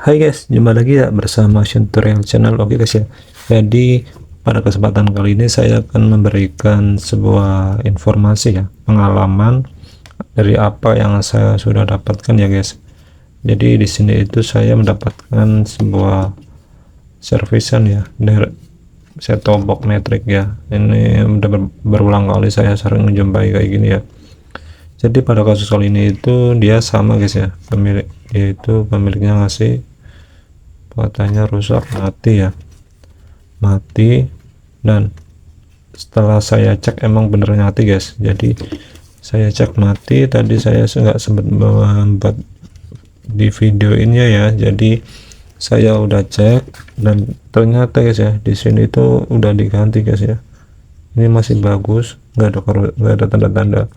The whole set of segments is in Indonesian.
Hai guys, jumpa lagi ya bersama Tutorial Channel. Oke guys ya, jadi pada kesempatan kali ini saya akan memberikan sebuah informasi ya, pengalaman dari apa yang saya sudah dapatkan ya guys. Jadi di sini itu saya mendapatkan sebuah servisan ya dari set-top box metrik ya. Ini udah berulang kali saya sering menjumpai kayak gini ya. Jadi pada kasus kali ini itu dia sama guys ya, pemiliknya ngasih katanya rusak, mati, dan setelah saya cek emang bener mati guys. Jadi saya cek mati, tadi saya nggak sempat membuat di videoinnya ya. Jadi saya udah cek dan ternyata guys ya, di sini itu udah diganti guys ya. Ini masih bagus, nggak ada tanda-tanda.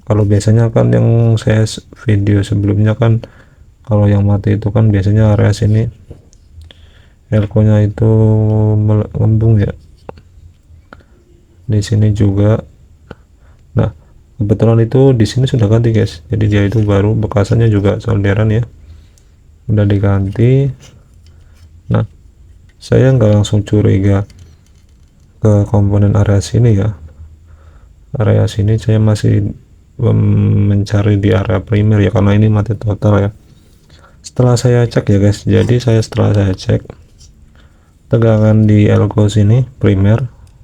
Kalau biasanya kan yang saya video sebelumnya kan, kalau yang mati itu kan biasanya area sini elko nya itu melembung ya, di sini juga. Nah kebetulan itu di sini sudah ganti guys, jadi dia itu baru, bekasannya juga solderan ya, udah diganti. Nah saya nggak langsung curiga ke komponen area sini ya, area sini saya masih mencari di area primer ya, karena ini mati total ya. Setelah saya cek ya guys, jadi setelah saya cek tegangan di elko sini primer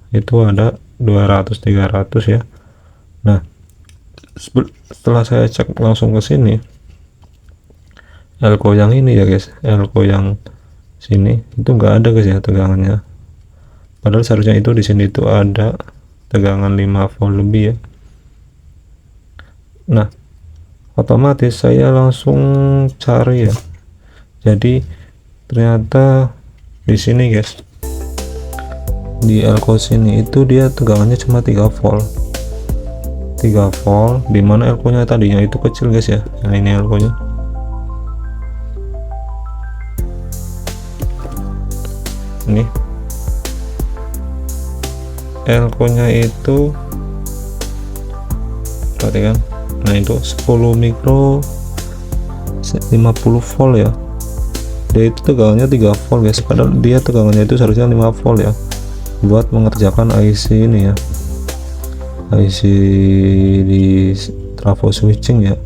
itu ada 200-300 ya. Nah setelah saya cek langsung ke sini elko yang ini ya guys, elko yang sini itu enggak ada guys ya tegangannya, padahal seharusnya itu di sini itu ada tegangan 5 volt lebih ya. Nah otomatis saya langsung cari ya, jadi ternyata di sini guys, di elko sini itu dia tegangannya cuma 3 volt, dimana elko nya tadinya itu kecil guys ya. Nah ini elko nya, ini elko nya itu perhatikan. Nah itu 10 mikro 50 volt ya, dia itu tegangannya 3 volt guys, padahal dia tegangannya itu seharusnya 5 volt ya, buat mengerjakan IC ini ya, IC di trafo switching ya.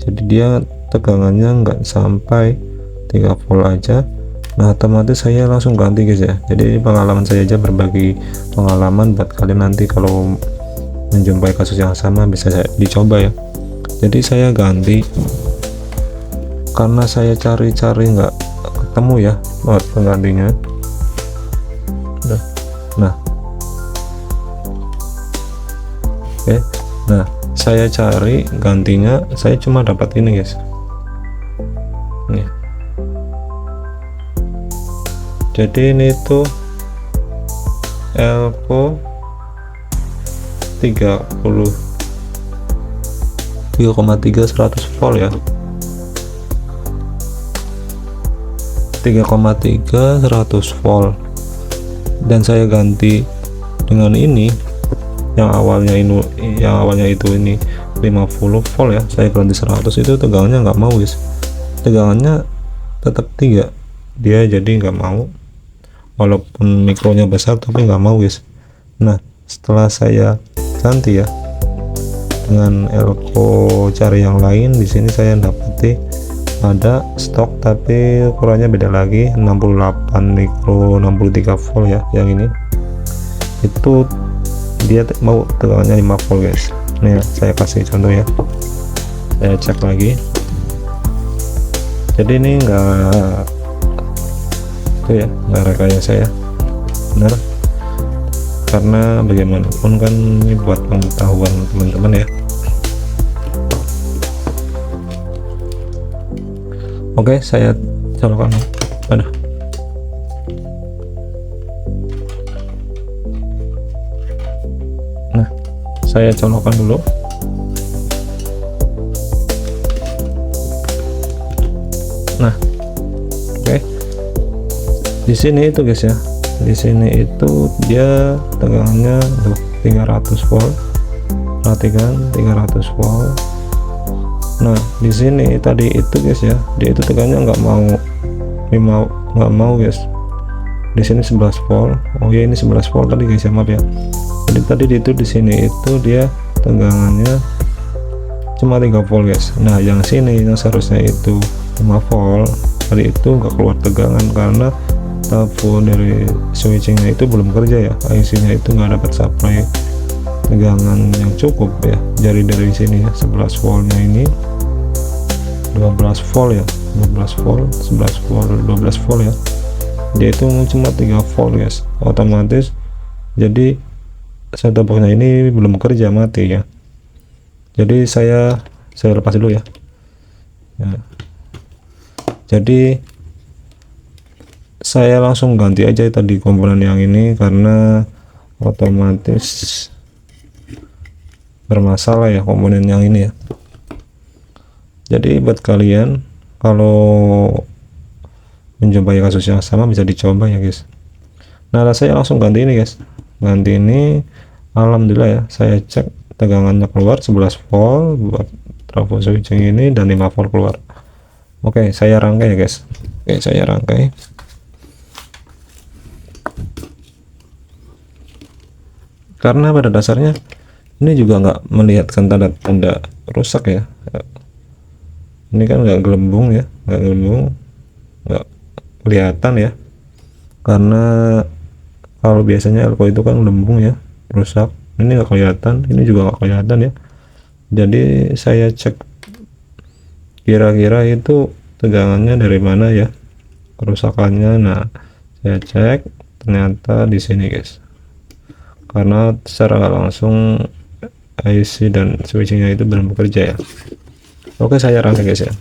Jadi dia tegangannya nggak sampai 3 volt aja. Nah otomatis saya langsung ganti guys ya. Jadi ini pengalaman saya aja, berbagi pengalaman buat kalian nanti kalau menjumpai kasus yang sama bisa dicoba ya. Jadi saya ganti karena saya cari-cari nggak ketemu ya buat penggantinya. Nah oke, nah saya cari gantinya, saya cuma dapat ini guys, nih. Jadi ini tuh elko 3,3 100 volt ya, 3,3 100 volt, dan saya ganti dengan ini yang awalnya itu ini 50 volt ya, saya ganti 100, itu tegangannya nggak mau guys, tegangannya tetap 3 dia, jadi nggak mau walaupun mikronya besar tapi nggak mau guys. Nah setelah saya ganti ya dengan elko cari yang lain, di sini saya dapati ada stok tapi ukurannya beda lagi, 68 mikro 63 volt ya. Yang ini itu dia mau tegangannya 5 volt guys. Nih saya kasih contoh ya, saya cek lagi. Jadi ini enggak itu ya, enggak rekayasa ya, benar, karena bagaimanapun kan ini buat pengetahuan teman-teman ya. Oke, saya colokan. Ada. Nah, saya colokan dulu. Nah, oke. Di sini itu guys ya. Di sini itu dia tegangannya 300 volt. Perhatikan 300 volt. Nah di sini tadi itu guys ya, dia itu tegangannya nggak mau guys. Di sini 11 volt. Oh ya, ini 11 volt tadi guys ya, maaf ya. Jadi tadi itu di sini itu dia tegangannya cuma 3 volt guys. Nah yang sini yang seharusnya itu 5 volt tadi itu nggak keluar tegangan karena telepon dari switchingnya itu belum kerja ya, IC nya itu nggak dapat supply tegangan yang cukup ya. Jadi dari sini ya 11 voltnya ini 12 volt ya, 12 volt 11 volt 12 volt ya, dia itu cuma 3 volt guys, otomatis jadi set-top boxnya ini belum kerja, mati ya. Jadi saya lepas dulu ya. Jadi saya langsung ganti aja tadi komponen yang ini karena otomatis bermasalah ya komponen yang ini ya. Jadi buat kalian kalau menjumpai kasus yang sama bisa dicoba ya guys. Nah saya langsung ganti ini guys, ganti ini. Alhamdulillah ya, saya cek tegangannya keluar 11 volt buat trafo switching ini dan 5 volt keluar. Oke, saya rangkai ya guys. Oke, saya rangkai. Karena pada dasarnya ini juga nggak melihatkan tanda-tanda rusak ya. Ini kan nggak gelembung ya, nggak kelihatan ya. Karena kalau biasanya elko itu kan gelembung ya, rusak. Ini nggak kelihatan, ini juga nggak kelihatan ya. Jadi saya cek kira-kira itu tegangannya dari mana ya kerusakannya. Nah saya cek ternyata di sini guys, karena secara nggak langsung IC dan switchingnya itu belum bekerja ya. Oke, saya rangkai guys ya.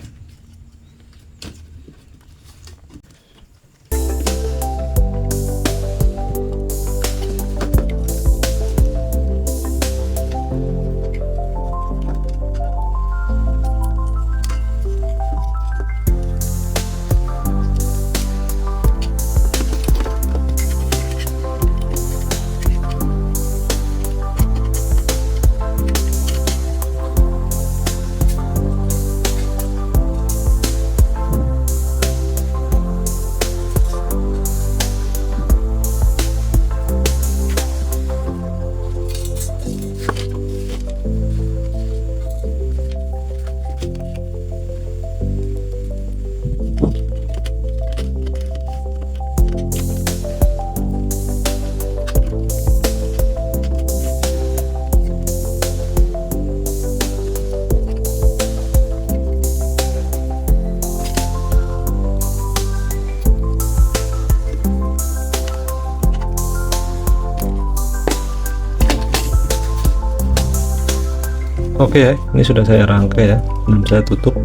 Oke ya, ini sudah saya rangkai ya, dan saya tutup.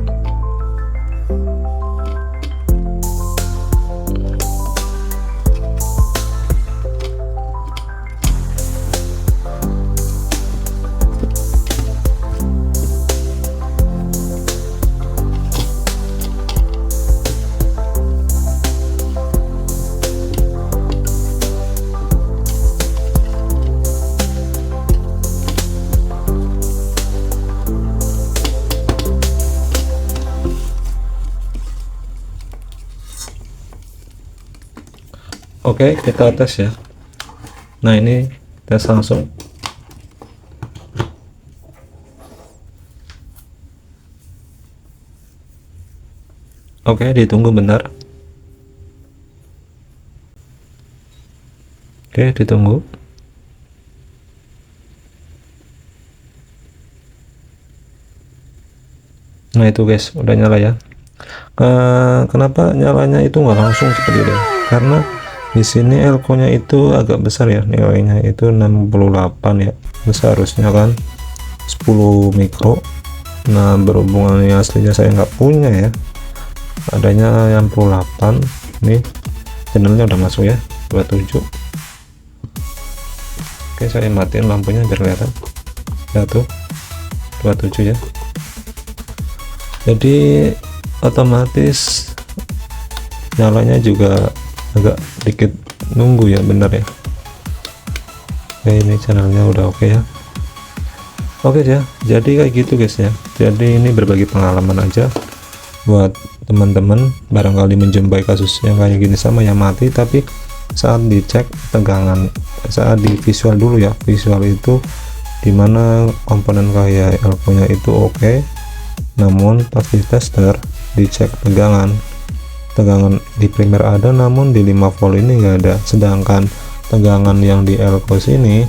Oke, kita tes ya. Nah ini tes langsung. Oke, ditunggu bentar. Oke, ditunggu. Nah itu guys, udah nyala ya. Kenapa nyalanya itu nggak langsung seperti itu? Karena di sini elko-nya itu agak besar ya, nilainya itu 68 ya. Seharusnya kan 10 mikro. Nah berhubungan yang aslinya saya nggak punya ya, adanya yang 68. Nih channelnya udah masuk ya, 27. Oke, saya matiin lampunya biar kelihatan. Satu 27 ya. Jadi otomatis nyalanya juga agak dikit nunggu ya, bener ya. Oke, ini channelnya udah oke ya. Oke ya, jadi kayak gitu guys ya. Jadi ini berbagi pengalaman aja buat teman-teman barangkali menjumpai kasus yang kayak gini sama yang mati, tapi saat dicek tegangan, saat di visual dulu ya, visual itu dimana komponen kayak elko nya itu oke, namun pas di tester dicek tegangan di primer ada, namun di 5 volt ini enggak ada, sedangkan tegangan yang di elko sini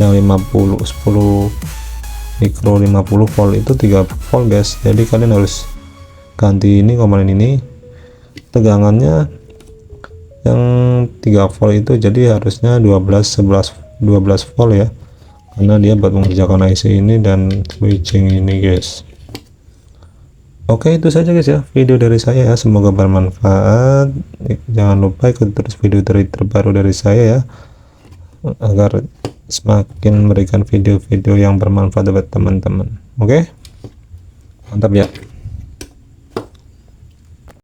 yang 10 mikro 50 volt itu 3 volt guys. Jadi kalian harus ganti ini komponen ini, tegangannya yang 3 volt itu jadi harusnya 12 volt ya, karena dia buat mengerjakan IC ini dan switching ini guys. Oke, itu saja guys ya video dari saya ya, semoga bermanfaat. Jangan lupa ikuti terus video terbaru dari saya ya, agar semakin memberikan video-video yang bermanfaat buat teman-teman. Oke, mantap ya.